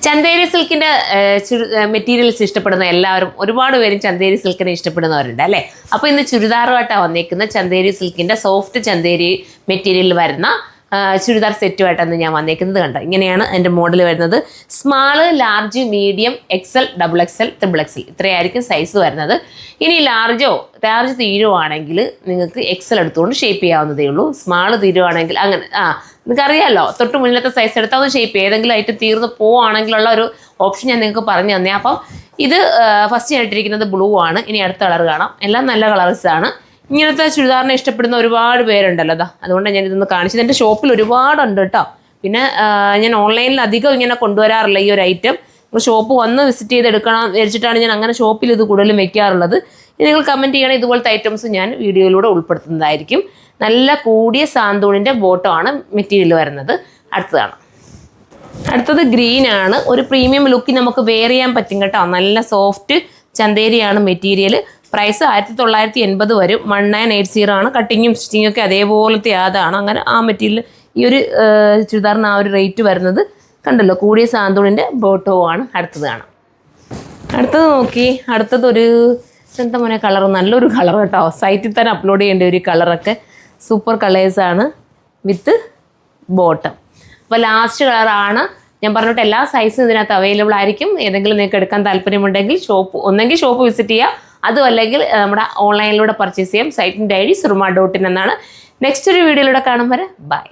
Chanderi സിൽക്കിൻ്റെ materials ഇഷ്ടപ്പെടുന്ന എല്ലാവരും ഒരുപാട് പേരും ചന്തേരി സിൽക്കിനെ ഇഷ്ടപ്പെടുന്നവരുണ്ട് അല്ലേ. അപ്പോൾ ഇന്ന് ചുരിദാറുമായിട്ടാണ് വന്നേക്കുന്ന ചന്തേരി സിൽക്കിൻ്റെ സോഫ്റ്റ് ചന്തേരി മെറ്റീരിയൽ വരുന്ന ചുരിദാർ സെറ്റുമായിട്ടാണ് ഞാൻ വന്നേക്കുന്നത്. കണ്ടോ, ഇങ്ങനെയാണ് എൻ്റെ മോഡൽ വരുന്നത്. Small, large, medium, XL, XXL, XXL ഇത്രയായിരിക്കും സൈസ് വരുന്നത്. ഇനി ലാർജ് തീരുവാണെങ്കിൽ നിങ്ങൾക്ക് XL എടുത്തുകൊണ്ട് ഷേപ്പ് ചെയ്യാവുന്നതേ ഉള്ളൂ. സ്മാള് തീരുവാണെങ്കിൽ അങ്ങനെ നിങ്ങൾക്കറിയാമല്ലോ, തൊട്ട് മുന്നിലത്തെ സൈസ് എടുത്താൽ ഒന്ന് ഷേപ്പ് ചെയ്യുക. ഏതെങ്കിലും ഐറ്റം തീർന്ന് പോവുകയാണെങ്കിലുള്ള ഒരു ഓപ്ഷൻ ഞാൻ നിങ്ങൾക്ക് പറഞ്ഞു തന്നെ. അപ്പം ഇത് ഫസ്റ്റ് ഞാൻ ഇട്ടിരിക്കുന്നത് ബ്ലൂ ആണ്. ഇനി അടുത്ത കളർ കാണാം. എല്ലാം നല്ല കളേഴ്സാണ്. ഇങ്ങനത്തെ ചുരിദാറിനെ ഇഷ്ടപ്പെടുന്ന ഒരുപാട് പേരുണ്ടല്ലോ. അതുകൊണ്ട് ഞാൻ ഇതൊന്ന് കാണിച്ചത്. എൻ്റെ ഷോപ്പിൽ ഒരുപാടുണ്ട് കേട്ടോ. പിന്നെ ഞാൻ ഓൺലൈനിൽ അധികം ഇങ്ങനെ കൊണ്ടുവരാറില്ല ഈ ഒരു ഐറ്റം. ഷോപ്പ് വന്ന് വിസിറ്റ് ചെയ്ത് എടുക്കണം വിചാരിച്ചിട്ടാണ് ഞാൻ അങ്ങനെ ഷോപ്പിൽ ഇത് കൂടുതലും വെക്കാറുള്ളത്. നിങ്ങൾ കമൻറ്റ് ചെയ്യണം, ഇതുപോലത്തെ ഐറ്റംസ് ഞാൻ വീഡിയോയിലൂടെ ഉൾപ്പെടുത്തുന്നതായിരിക്കും. നല്ല കൂടിയ സാന്തൂണിൻ്റെ ബോട്ടമാണ് മെറ്റീരിയൽ വരുന്നത്. അടുത്തത് ഗ്രീൻ ആണ്. ഒരു പ്രീമിയം ലുക്ക് നമുക്ക് വെയർ ചെയ്യാൻ പറ്റും കേട്ടോ. നല്ല സോഫ്റ്റ് ചന്തേരിയാണ് മെറ്റീരിയൽ. പ്രൈസ് 1980 വരും. 1980 ആണ്. കട്ടിങ്ങും സ്റ്റിച്ചിങ്ങും ഒക്കെ അതേപോലത്തെ അതാണ്. അങ്ങനെ ആ മെറ്റീരിയൽ ഈ ഒരു ചുരിദാറിന് ആ ഒരു റേറ്റ് വരുന്നത് കണ്ടല്ലോ. കൂടിയ സാന്തൂണിൻ്റെ ബോട്ടോ ആണ്. അടുത്തത് നോക്കി. അടുത്തതൊരു എന്താ മോനെ കളർ, നല്ലൊരു കളർ കേട്ടോ. സൈറ്റിൽ തന്നെ അപ്ലോഡ് ചെയ്യേണ്ട ഒരു കളറൊക്കെ സൂപ്പർ കളേഴ്സാണ് വിത്ത് ബോട്ടം. അപ്പോൾ ലാസ്റ്റ് കളറാണ്. ഞാൻ പറഞ്ഞിട്ട് എല്ലാ സൈസും ഇതിനകത്ത് അവൈലബിൾ ആയിരിക്കും. ഏതെങ്കിലും നിങ്ങൾക്ക് എടുക്കാൻ താല്പര്യമുണ്ടെങ്കിൽ ഒന്നെങ്കിൽ ഷോപ്പ് വിസിറ്റ് ചെയ്യുക, അതും അല്ലെങ്കിൽ നമ്മുടെ ഓൺലൈനിലൂടെ പർച്ചേസ് ചെയ്യാം. സൈറ്റിൻ്റെ ID surma.in എന്നാണ്. നെക്സ്റ്റ് ഒരു വീഡിയോയിലൂടെ കാണും വരെ ബൈ.